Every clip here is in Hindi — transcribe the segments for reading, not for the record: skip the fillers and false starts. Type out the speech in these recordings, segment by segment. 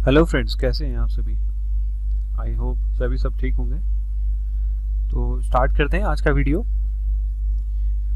हेलो फ्रेंड्स, कैसे हैं आप सभी। आई होप सभी सब ठीक होंगे। तो स्टार्ट करते हैं आज का वीडियो।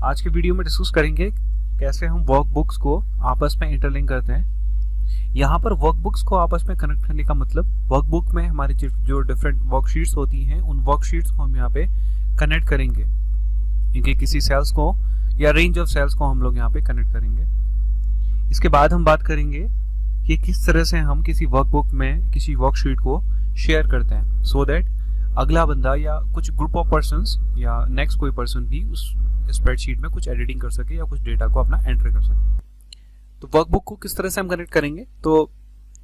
आज के वीडियो में डिस्कस करेंगे कैसे हम वर्कबुक्स को आपस में इंटरलिंक करते हैं। यहाँ पर वर्कबुक्स को आपस में कनेक्ट करने का मतलब वर्कबुक में हमारी जो डिफरेंट वर्कशीट्स होती हैं उन वर्कशीट्स को हम यहाँ पे कनेक्ट करेंगे। इनके किसी सेल्स को या रेंज ऑफ सेल्स को हम लोग यहाँ पे कनेक्ट करेंगे। इसके बाद हम बात करेंगे कि किस तरह से हम किसी वर्कबुक में किसी वर्कशीट को शेयर करते हैं सो दैट अगला बंदा या कुछ ग्रुप ऑफ पर्संस या नेक्स्ट कोई पर्सन भी उस स्प्रेडशीट में कुछ एडिटिंग कर सके या कुछ डेटा को अपना एंटर कर सके। तो वर्कबुक को किस तरह से हम कनेक्ट करेंगे, तो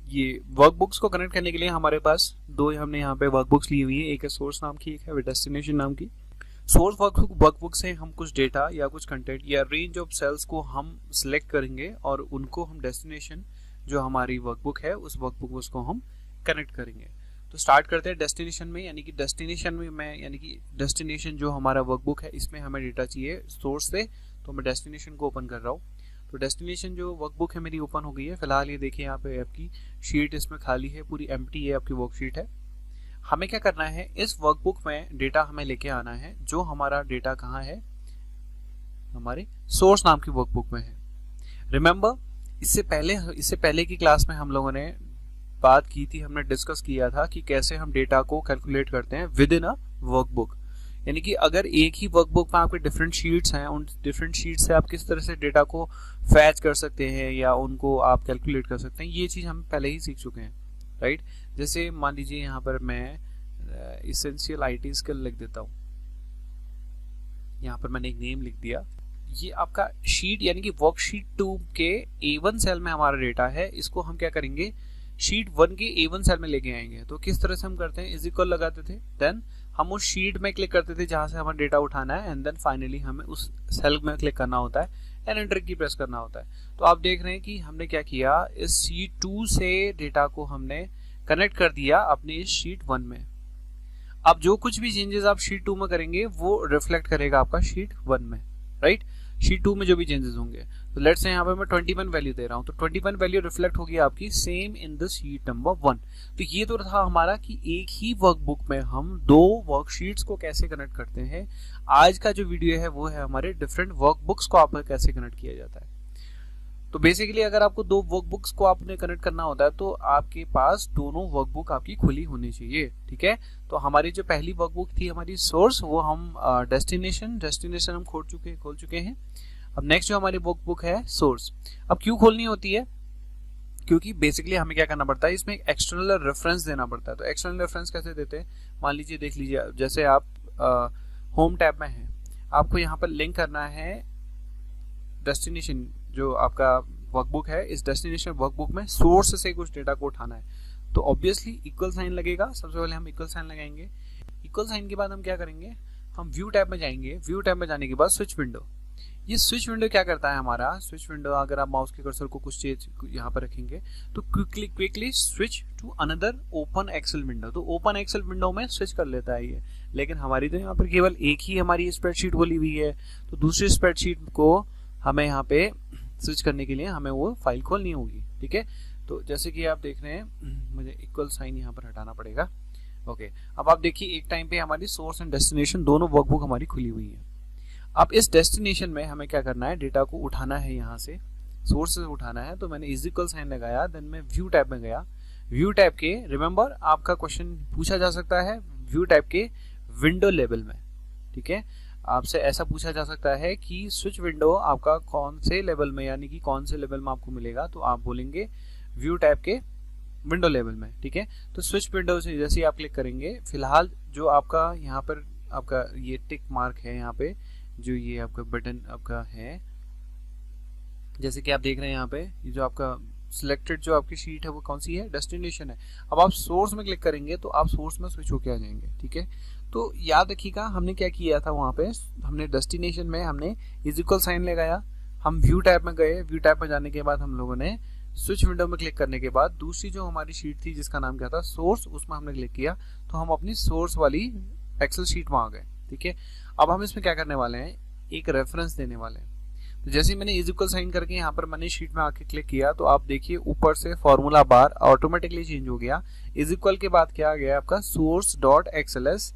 ये वर्कबुक्स को कनेक्ट करने के लिए हमारे पास दो हमने यहाँ पे वर्कबुक्स ली हुई है, एक है सोर्स नाम की, एक है डेस्टिनेशन नाम की। सोर्स वर्कबुक से हम कुछ डेटा या कुछ कंटेंट या रेंज ऑफ सेल्स को हम सिलेक्ट करेंगे और उनको हम डेस्टिनेशन जो हमारी वर्कबुक है उस वर्कबुक में उसको हम कनेक्ट करेंगे। तो स्टार्ट करते हैं डेस्टिनेशन में, यानी कि डेस्टिनेशन जो हमारा वर्कबुक है इसमें हमें डेटा चाहिए सोर्स से। तो मैं डेस्टिनेशन को ओपन कर रहा हूँ। तो डेस्टिनेशन जो वर्कबुक है मेरी ओपन हो गई है। फिलहाल ये देखिए यहाँ पे आपकी शीट इसमें खाली है, पूरी एम्प्टी है आपकी वर्कशीट है। हमें क्या करना है, इस वर्कबुक में डेटा हमें लेके आना है। जो हमारा डेटा कहाँ है, हमारे सोर्स नाम की वर्कबुक में है। रिमेंबर, इससे पहले की क्लास में हम लोगों ने बात की थी, हमने डिस्कस किया था कि कैसे हम डेटा को कैलकुलेट करते हैं विद इन अ वर्कबुक। यानी कि अगर एक ही वर्कबुक में आपके डिफरेंट शीट्स हैं, उन डिफरेंट शीट से आप किस तरह से डेटा को फैच कर सकते हैं या उनको आप कैलकुलेट कर सकते हैं, ये चीज हम पहले ही सीख चुके हैं, राइट। जैसे मान लीजिए यहाँ पर मैं इसेंशियल आईटी स्किल लिख देता हूँ। यहाँ पर मैंने एक नेम लिख दिया। ये आपका शीट यानी कि वर्कशीट 2 के A1 सेल में हमारा डेटा है। इसको हम क्या करेंगे, शीट 1 के A1 सेल में लेके आएंगे। तो किस तरह से हम करते हैं, इज इक्वल लगाते थे, देन हम उस शीट में क्लिक करते थे जहां से हमारा डेटा उठाना है, एंड देन फाइनली हमें उस सेल में क्लिक करना होता है एंड एंटर की प्रेस करना होता है। तो आप देख रहे हैं कि हमने क्या किया, इस शीट 2 से डेटा को हमने कनेक्ट कर दिया अपनी इस शीट 1 में। अब जो कुछ भी चेंजेस आप शीट 2 में करेंगे वो रिफ्लेक्ट करेगा आपका शीट 1 में, राइट। शीट 2 में जो भी चेंजेस होंगे, तो लेट्स से यहाँ पे मैं 21 वैल्यू दे रहा हूँ, तो 21 वैल्यू रिफ्लेक्ट होगी आपकी same in the sheet number 1। तो ये तो था हमारा कि एक ही वर्कबुक में हम दो वर्कशीट्स को कैसे कनेक्ट करते हैं। आज का जो वीडियो है वो है हमारे डिफरेंट वर्कबुक्स को आप कैसे कनेक्ट किया जाता है। तो बेसिकली अगर आपको दो वर्कबुक्स को आपने कनेक्ट करना होता है तो आपके पास दोनों वर्कबुक आपकी खुली होनी चाहिए, ठीक है। तो हमारी जो पहली वर्कबुक थी हमारी सोर्स, वो हम डेस्टिनेशन हम खोल चुके हैं। अब नेक्स्ट जो हमारी वर्कबुक है सोर्स, अब क्यों खोलनी होती है, क्योंकि बेसिकली हमें क्या करना पड़ता है, इसमें एक एक्सटर्नल रेफरेंस देना पड़ता है। तो एक्सटर्नल रेफरेंस कैसे देते हैं, मान लीजिए देख लीजिए, जैसे आप होम टैब में हैं, आपको यहाँ पर लिंक करना है डेस्टिनेशन जो आपका वर्कबुक है, इस डेस्टिनेशन वर्कबुक में सोर्स से कुछ डेटा को उठाना है। तो ऑब्वियसली इक्वल साइन लगेगा। सबसे पहले हम इक्वल साइन लगाएंगे। इक्वल साइन के बाद हम क्या करेंगे, हम व्यू टैब में जाएंगे। व्यू टैब में जाने के बाद स्विच विंडो, ये स्विच विंडो क्या करता है, हमारा स्विच विंडो अगर आप माउस के कर्सर को कुछ चीज यहाँ पर रखेंगे तो quickly switch to another open Excel window. तो ओपन एक्सेल विंडो में स्विच कर लेता है ये। लेकिन हमारी तो यहाँ पर केवल एक ही हमारी स्प्रेडशीट खोली हुई है, तो दूसरी स्प्रेडशीट को हमें यहाँ पे स्विच करने के लिए हमें वो फाइल खोलनी होगी, ठीक है। तो जैसे कि आप देख रहे हैं, मुझे इक्वल साइन यहाँ पर हटाना पड़ेगा। ओके, अब आप देखिए एक टाइम पे हमारी सोर्स एंड डेस्टिनेशन दोनों वर्कबुक हमारी खुली हुई है। अब इस डेस्टिनेशन में हमें क्या करना है, डेटा को उठाना है, यहाँ से सोर्स से उठाना है। तो मैंने इज इक्वल साइन लगाया, देन मैं व्यू टैब में गया। व्यू टैब के, रिमेंबर आपका क्वेश्चन पूछा जा सकता है व्यू टैब के विंडो लेवल में, ठीक है। आपसे ऐसा पूछा जा सकता है कि स्विच विंडो आपका कौन से लेवल में, यानी कि कौन से लेवल में आपको मिलेगा, तो आप बोलेंगे व्यू टैब के विंडो लेवल में, ठीक है। तो स्विच विंडो से जैसे ही आप क्लिक करेंगे, फिलहाल जो आपका यहाँ पर आपका ये टिक मार्क है, यहाँ पे जो ये आपका बटन आपका है, जैसे कि आप देख रहे हैं यहाँ पे ये जो आपका सिलेक्टेड जो आपकी शीट है वो कौन सी है, डेस्टिनेशन है। अब आप सोर्स में क्लिक करेंगे तो आप सोर्स में स्विच होके आ जाएंगे, ठीक है। तो याद रखिएगा हमने क्या किया था, वहां पे हमने डेस्टिनेशन में हमने इज इक्वल साइन लगाया, हम व्यू टैब में गए। व्यू टैब में जाने के बाद हम लोगों ने स्विच विंडो में क्लिक करने के बाद दूसरी जो हमारी शीट थी जिसका नाम क्या था सोर्स, उसमें हमने क्लिक किया तो हम अपनी सोर्स वाली एक्सेल शीट में आ गए, ठीक है। अब हम इसमें क्या करने वाले हैं, एक रेफरेंस देने वाले हैं। तो जैसे ही मैंने इज इक्वल साइन करके यहाँ पर मैंने शीट में आके क्लिक किया तो आप देखिए ऊपर से फॉर्मूला बार ऑटोमेटिकली चेंज हो गया। इज इक्वल के बाद क्या आ गया आपका सोर्स डॉट एक्सएलएस।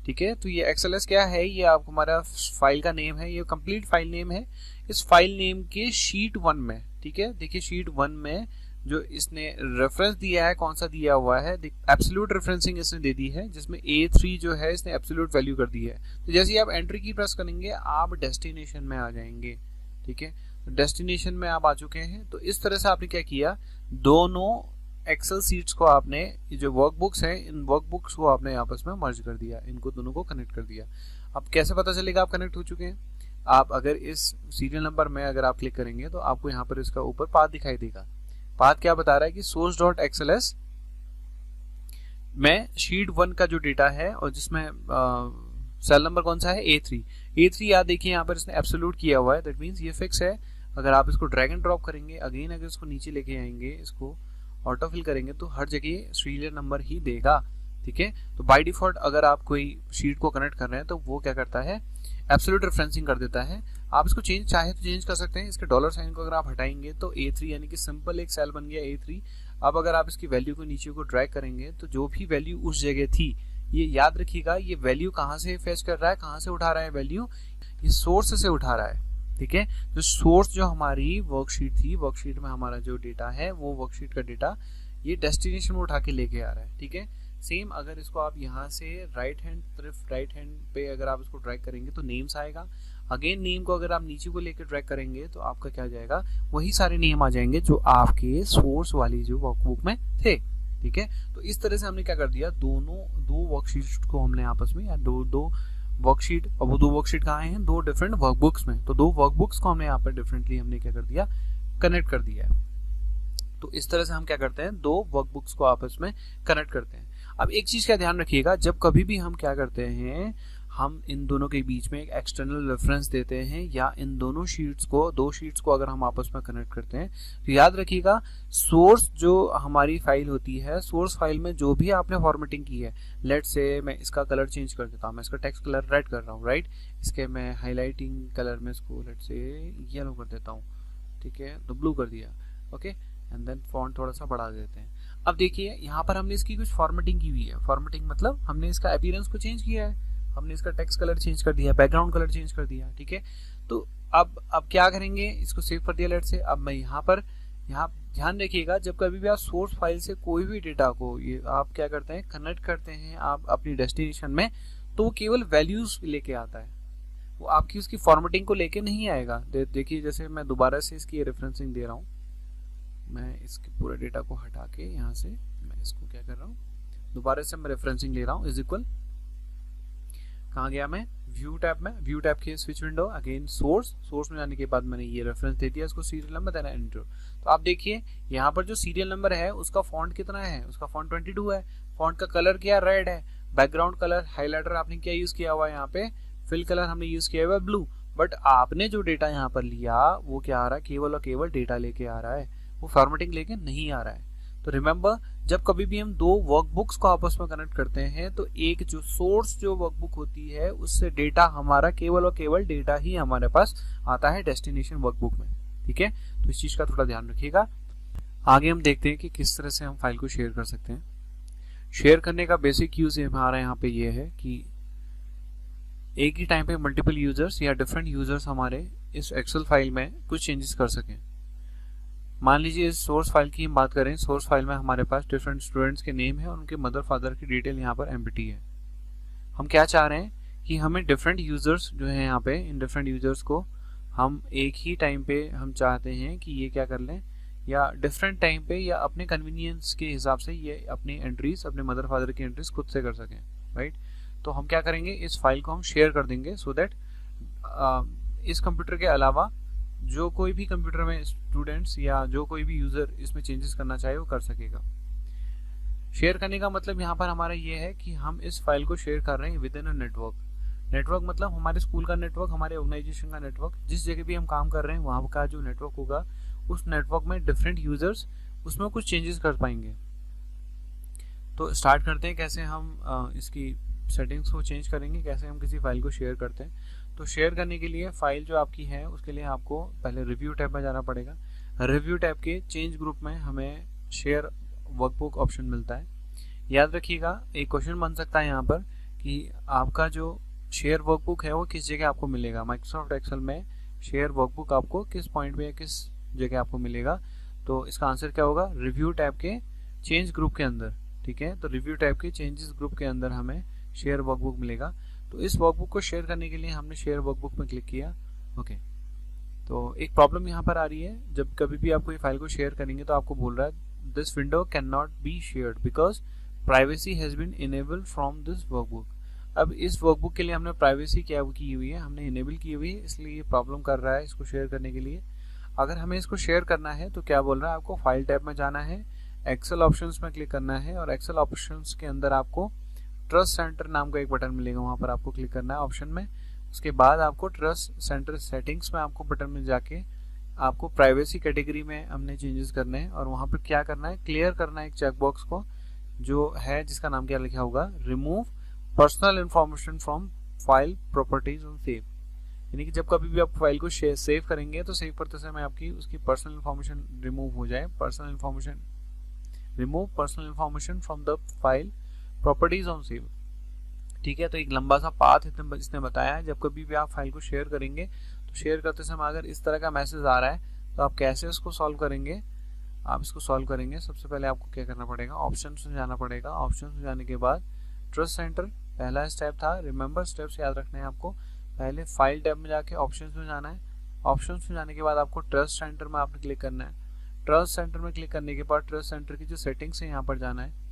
ठीक है, तो ये एक्सएलएस क्या है, ये आपको हमारा फाइल का नेम है, ये कंप्लीट फाइल नेम है। इस फाइल नेम के शीट 1 में, ठीक है, देखिए शीट 1 में जो इसने रेफरेंस दिया है कौन सा दिया हुआ है, एब्सोल्यूट रेफरेंसिंग इसने दे दी है, जिसमें A3 जो है इसने एब्सोल्यूट वैल्यू कर दी है। तो जैसे ही आप एंट्री की प्रेस करेंगे आप डेस्टिनेशन में आ जाएंगे। ठीक है, तो डेस्टिनेशन में आप आ चुके हैं। तो इस तरह से आपने क्या किया, दोनों एक्सेल सीट्स को आपने, ये जो वर्कबुक्स हैं इन वर्कबुक्स को आपने आपस में मर्ज कर दिया, इनको दोनों को कनेक्ट कर दिया। अब कैसे पता चलेगा आप कनेक्ट हो चुके हैं, आप अगर इस सीरियल नंबर में अगर आप क्लिक करेंगे तो आपको यहाँ पर इसका ऊपर पाथ दिखाई देगा। पाथ क्या बता रहा है कि सोर्स डॉट एक्सएलएस में शीट 1 का जो डेटा है और जिसमें सेल नंबर कौन सा है, A3 याद देखिए यहाँ पर इसने एब्सोल्यूट किया हुआ है, दैट मींस ये फिक्स है। अगर आप इसको ड्रैग एंड ड्रॉप करेंगे, अगेन अगर इसको नीचे लेके आएंगे, इसको ऑटो फिल करेंगे तो हर जगह सीरियल नंबर ही देगा। ठीक है, तो बाय डिफॉल्ट अगर आप कोई शीट को कनेक्ट कर रहे हैं तो वो क्या करता है, एब्सोल्यूट रेफरेंसिंग कर देता है। आप इसको चेंज चाहे तो चेंज कर सकते हैं। इसके डॉलर साइन को अगर आप हटाएंगे तो A3 यानी कि सिंपल एक सेल बन गया A3। अब अगर आप इसकी वैल्यू को नीचे को ड्रैग करेंगे तो जो भी वैल्यू उस जगह थी, ये याद रखिएगा, ये वैल्यू कहाँ से फेच कर रहा है, कहाँ से उठा रहा है वैल्यू, ये सोर्स से उठा रहा है। ठीक है, तो सोर्स जो हमारी वर्कशीट थी, वर्कशीट में हमारा जो डेटा है वो वर्कशीट का डेटा ये डेस्टिनेशन में उठा के लेके आ रहा है। ठीक है, सेम अगर इसको आप यहाँ से राइट हैंड पे अगर आप इसको ड्रैग करेंगे तो नेम्स आएगा। अगेन नेम को अगर आप नीचे को लेकर ड्रैग करेंगे तो आपका क्या जाएगा, वही सारे नेम आ जाएंगे जो आपके सोर्स वाली जो वर्कबुक में थे। ठीक है, तो इस तरह से हमने क्या कर दिया, दो वर्कशीट को हमने आपस में, या दो वर्कशीट, और वो दो वर्कशीट कहाँ हैं, दो डिफरेंट वर्कबुक्स में, तो दो वर्कबुक्स को हमने यहाँ पर डिफरेंटली हमने क्या कर दिया, कनेक्ट कर दिया है। तो इस तरह से हम क्या करते हैं, दो वर्कबुक्स को आपस में कनेक्ट करते हैं। अब एक चीज का ध्यान रखिएगा, जब कभी भी हम क्या करते हैं, हम इन दोनों के बीच में एक एक्सटर्नल रेफरेंस देते हैं या इन दोनों शीट्स को, दो शीट्स को अगर हम आपस में कनेक्ट करते हैं तो याद रखिएगा सोर्स जो हमारी फाइल होती है, सोर्स फाइल में जो भी आपने फॉर्मेटिंग की है, लेट से मैं इसका कलर चेंज कर देता हूँ, मैं इसका टेक्स्ट कलर रेड कर रहा हूँ, राइट, इसके मैं हाईलाइटिंग कलर में इसको लेट से येलो कर देता हूँ। ठीक है, तो ब्लू कर दिया, ओके, एंड देन फॉन्ट थोड़ा सा बढ़ा देते हैं। अब देखिए यहाँ पर हमने इसकी कुछ फॉर्मेटिंग की हुई है, फॉर्मेटिंग मतलब हमने इसका अपीयरेंस को चेंज किया है, हमने इसका टेक्स्ट कलर चेंज कर दिया, बैकग्राउंड कलर चेंज कर दिया। ठीक है, तो अब क्या करेंगे, इसको सेव कर दिया लेट से। अब मैं यहाँ ध्यान रखिएगा, जब कभी भी आप सोर्स फाइल से कोई भी डेटा को ये आप क्या करते हैं, कनेक्ट करते हैं आप अपनी डेस्टिनेशन में, तो वो केवल वैल्यूज लेके आता है, वो आपकी उसकी फॉर्मेटिंग को लेके नहीं आएगा। देखिए जैसे मैं दोबारा से इसकी रेफरेंसिंग दे रहा हूँ, मैं इसके पूरे डेटा को हटा के यहाँ से मैं इसको क्या कर रहा हूँ, दोबारा से मैं रेफरेंसिंग ले रहा हूँ, इज इक्वल, कहाँ गया मैं, व्यू टैब में, व्यू टैब की स्विच विंडो, अगेन सोर्स में जाने के बाद मैंने ये रेफरेंस दे दिया, इसको सीरियल नंबर देना एंटर। तो आप देखिए यहाँ पर जो सीरियल नंबर है उसका फॉन्ट कितना है, उसका फॉन्ट 22 है, फॉन्ट का कलर क्या, रेड है, बैकग्राउंड कलर हाईलाइटर आपने क्या यूज किया हुआ है, यहाँ पे फिल कलर हमने यूज किया हुआ है ब्लू। बट आपने जो डेटा यहाँ पर लिया वो क्या आ रहा है, केवल और केवल डेटा लेके आ रहा है, वो फॉर्मेटिंग लेके नहीं आ रहा है। तो रिमेंबर, जब कभी भी हम दो वर्कबुक्स को आपस में कनेक्ट करते हैं तो एक जो सोर्स जो वर्कबुक होती है उससे डेटा हमारा केवल और केवल डेटा ही हमारे पास आता है डेस्टिनेशन वर्कबुक में। ठीक है, तो इस चीज का थोड़ा ध्यान रखिएगा। आगे हम देखते हैं कि किस तरह से हम फाइल को शेयर कर सकते हैं। शेयर करने का बेसिक यूज हमारा यहाँ पे ये है कि एक ही टाइम पे मल्टीपल यूजर्स या डिफरेंट यूजर्स हमारे इस एक्सेल फाइल में कुछ चेंजेस कर सकें। मान लीजिए इस सोर्स फाइल की हम बात करें, सोर्स फाइल में हमारे पास डिफरेंट स्टूडेंट्स के नेम है और उनके मदर फादर की डिटेल यहाँ पर एम्प्टी है। हम क्या चाह रहे हैं कि हमें डिफरेंट यूजर्स जो है यहाँ पे, इन डिफरेंट यूजर्स को हम एक ही टाइम पे हम चाहते हैं कि ये क्या कर लें, या डिफरेंट टाइम पे या अपने कन्वीनियंस के हिसाब से ये अपनी एंट्रीज, अपने मदर फादर की एंट्रीज खुद से कर सकें, राइट। तो हम क्या करेंगे, इस फाइल को हम शेयर कर देंगे सो दैट इस कंप्यूटर के अलावा जो कोई भी कंप्यूटर में स्टूडेंट्स या जो कोई भी यूजर इसमें चेंजेस करना चाहे वो कर सकेगा। शेयर करने का मतलब यहाँ पर हमारा ये है कि हम इस फाइल को शेयर कर रहे हैं विद इन अ नेटवर्क मतलब हमारे स्कूल का नेटवर्क, हमारे ऑर्गेनाइजेशन का नेटवर्क, जिस जगह भी हम काम कर रहे हैं वहाँ का जो नेटवर्क होगा उस नेटवर्क में डिफरेंट यूजर्स उसमें कुछ चेंजेस कर पाएंगे। तो स्टार्ट करते हैं कैसे हम इसकी सेटिंग्स को चेंज करेंगे, कैसे हम किसी फाइल को शेयर करते हैं। तो शेयर करने के लिए फाइल जो आपकी है उसके लिए आपको पहले रिव्यू टैब में जाना पड़ेगा। रिव्यू टैब के चेंज ग्रुप में हमें शेयर वर्कबुक ऑप्शन मिलता है। याद रखिएगा, एक क्वेश्चन बन सकता है यहाँ पर कि आपका जो शेयर वर्कबुक है वो किस जगह आपको मिलेगा। माइक्रोसॉफ्ट एक्सेल में शेयर वर्कबुक आपको किस पॉइंट पे या किस जगह आपको मिलेगा। तो इसका आंसर क्या होगा, रिव्यू टैब के चेंज ग्रुप के अंदर। ठीक है, तो रिव्यू टैब के चेंजेस ग्रुप के अंदर हमें शेयर वर्कबुक मिलेगा। तो इस वर्कबुक को शेयर करने के लिए हमने शेयर वर्कबुक में क्लिक किया। ओके, तो एक प्रॉब्लम यहाँ पर आ रही है, जब कभी भी आप कोई फाइल को शेयर करेंगे तो आपको बोल रहा है this window cannot be shared because privacy has been enabled from this workbook. अब इस वर्कबुक के लिए हमने प्राइवेसी क्या की हुई है, हमने इनेबल की हुई है, इसलिए ये प्रॉब्लम कर रहा है इसको शेयर करने के लिए। अगर हमें इसको शेयर करना है तो क्या बोल रहा है, आपको फाइल टैब में जाना है, एक्सेल ऑप्शंस में क्लिक करना है और एक्सेल ऑप्शंस के अंदर आपको ट्रस्ट सेंटर नाम का एक बटन मिलेगा, वहाँ पर आपको क्लिक करना है ऑप्शन में। उसके बाद आपको ट्रस्ट सेंटर सेटिंग्स में आपको बटन में जाके आपको प्राइवेसी कैटेगरी में हमने चेंजेस करने हैं और वहाँ पर क्या करना है, क्लियर करना है एक चेकबॉक्स को जो है जिसका नाम क्या लिखा होगा, remove personal information from file properties on save. यानी कि जब कभी भी आप फाइल को सेव करेंगे तो सेव करते समय आपकी उसकी पर्सनल इन्फॉर्मेशन रिमूव हो जाए। Remove personal information from the file properties on save. ठीक है, तो एक लंबा सा पाथ इसने बताया है। जब कभी भी आप फाइल को शेयर करेंगे तो शेयर करते समय अगर इस तरह का मैसेज आ रहा है तो आप कैसे उसको सॉल्व करेंगे। आप इसको सॉल्व करेंगे, सबसे पहले आपको क्या करना पड़ेगा, ऑप्शंस में जाना पड़ेगा। ऑप्शंस में जाने के बाद ट्रस्ट सेंटर पहला स्टेप था, रिमेंबर स्टेप्स याद रखने हैं आपको। पहले फाइल टैब में जाके ऑप्शंस में जाना है। ऑप्शंस में जाने के बाद आपको ट्रस्ट सेंटर में आपने क्लिक करना है। ट्रस्ट सेंटर में क्लिक करने के बाद ट्रस्ट सेंटर की जो सेटिंग्स है यहाँ पर जाना है।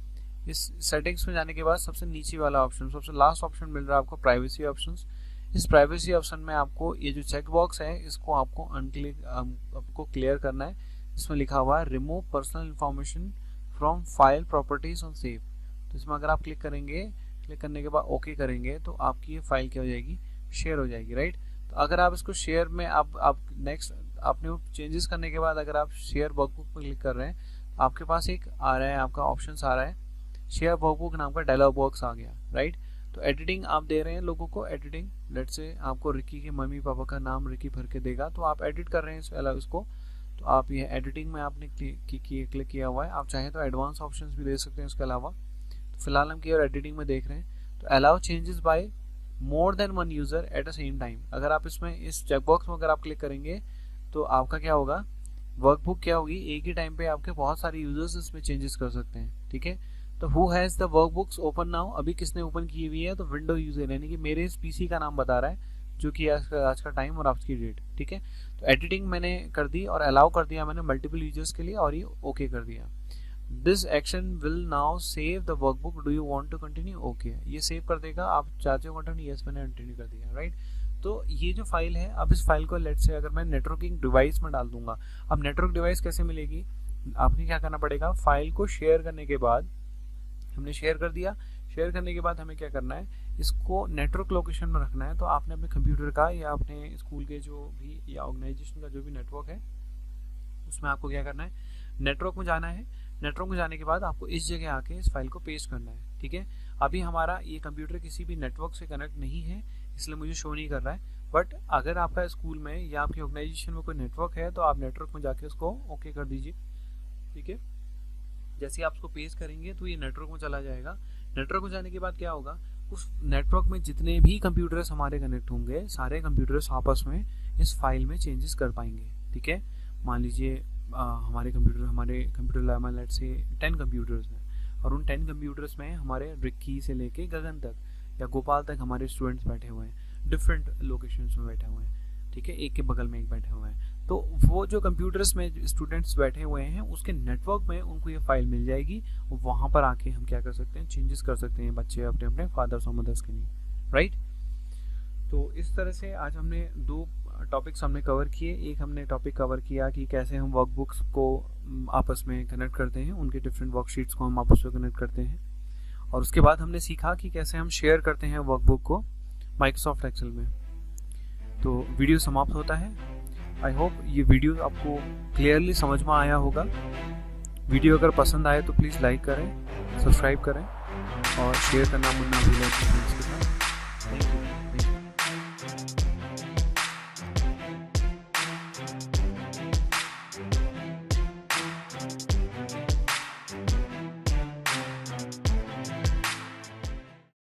इस सेटिंग्स में जाने के बाद सबसे नीचे वाला ऑप्शन, सबसे लास्ट ऑप्शन मिल रहा है आपको प्राइवेसी ऑप्शंस। इस प्राइवेसी ऑप्शन में आपको ये जो चेक बॉक्स है इसको आपको आपको क्लियर करना है। इसमें लिखा हुआ है remove personal information from file properties on save. तो इसमें अगर आप क्लिक करेंगे, क्लिक करने के बाद ओके करेंगे तो आपकी ये फाइल क्या हो जाएगी, शेयर हो जाएगी, राइट। तो अगर आप इसको शेयर में आप नेक्स्ट आपने चेंजेस करने के बाद अगर आप शेयर वर्कबुक पर क्लिक कर रहे हैं तो आपके पास एक आ रहा है, आपका ऑप्शन आ रहा है शेयर वर्कबुक नाम का डायलॉग बॉक्स आ गया, राइट। तो एडिटिंग आप दे रहे हैं लोगों को, एडिटिंग लेट्स से आपको रिकी के मम्मी पापा का नाम रिकी भर के देगा तो आप एडिट कर रहे हैं इसको। तो आप ये एडिटिंग में आपने क्लिक किया हुआ है। आप चाहें तो एडवांस ऑप्शंस भी दे सकते हैं इसके अलावा। तो फिलहाल हम केवल एडिटिंग में देख रहे हैं। तो allow changes by more than one user at the same time. अगर आप इसमें इस चेकबॉक्स में अगर आप क्लिक करेंगे तो आपका क्या होगा, वर्कबुक क्या होगी, एक ही टाइम पे आपके बहुत सारे यूजर्स इसमें चेंजेस कर सकते हैं। ठीक है, तो who has the workbooks open now, अभी किसने ओपन की हुई है, तो विंडो यूजर, यानी कि मेरे इस पीसी का नाम बता रहा है जो कि आज का टाइम और आज की डेट। ठीक है, तो एडिटिंग मैंने कर दी और अलाउ कर दिया मैंने मल्टीपल यूजर्स के लिए और ये ओके कर दिया। This action will now save the workbook, do you want to continue, okay, ये सेव कर देगा। आप चाहते हो कंटिन्यू, यस मैंने कंटिन्यू कर दिया, राइट। तो ये जो फाइल है, अब इस फाइल को लेट से अगर मैं नेटवर्किंग डिवाइस में डाल दूंगा, अब नेटवर्क डिवाइस कैसे मिलेगी, आपने क्या करना पड़ेगा, फाइल को शेयर करने के बाद हमने शेयर कर दिया, शेयर करने के बाद हमें क्या करना है, इसको नेटवर्क लोकेशन में रखना है। तो आपने अपने कंप्यूटर का या अपने स्कूल के जो भी या ऑर्गेनाइजेशन का जो भी नेटवर्क है उसमें आपको क्या करना है, नेटवर्क में जाना है। नेटवर्क में जाने के बाद आपको इस जगह आके इस फाइल को पेस्ट करना है। ठीक है, अभी हमारा ये कंप्यूटर किसी भी नेटवर्क से कनेक्ट नहीं है इसलिए मुझे शो नहीं कर रहा है, बट अगर आपका स्कूल में या आपकी ऑर्गेनाइजेशन में कोई नेटवर्क है तो आप नेटवर्क में जाके उसको ओके कर दीजिए। ठीक है, जैसे आप उसको पेस्ट करेंगे तो ये नेटवर्क में चला जाएगा। नेटवर्क में जाने के बाद क्या होगा, उस नेटवर्क में जितने भी कंप्यूटर्स हमारे कनेक्ट होंगे सारे कंप्यूटर्स आपस में इस फाइल में चेंजेस कर पाएंगे। ठीक है, मान लीजिए हमारे कंप्यूटर लैब में लेट्स से 10 कंप्यूटर्स हैं और उन 10 कंप्यूटर्स में हमारे रिक्की से लेके गगन तक या गोपाल तक हमारे स्टूडेंट्स बैठे हुए हैं, डिफरेंट लोकेशंस में बैठे हुए हैं। ठीक है, एक के बगल में एक बैठे हुए हैं, तो वो जो कंप्यूटर्स में स्टूडेंट्स बैठे हुए हैं उसके नेटवर्क में उनको ये फाइल मिल जाएगी। वहाँ पर आके हम क्या कर सकते हैं, चेंजेस कर सकते हैं बच्चे अपने अपने फादर्स और मदर्स के लिए, राइट। तो इस तरह से आज हमने 2 टॉपिक्स हमने कवर किए। एक हमने टॉपिक कवर किया कि कैसे हम वर्कबुक्स को आपस में कनेक्ट करते हैं, उनके डिफरेंट वर्कशीट्स को हम आपस में कनेक्ट करते हैं, और उसके बाद हमने सीखा कि कैसे हम शेयर करते हैं वर्कबुक को माइक्रोसॉफ्ट एक्सेल में। तो वीडियो समाप्त होता है। आई होप ये वीडियो आपको क्लियरली समझ में आया होगा। वीडियो अगर पसंद आए तो प्लीज़ लाइक करें, सब्सक्राइब करें और शेयर करना ना भूलें अपने फ्रेंड्स के साथ। Thank you.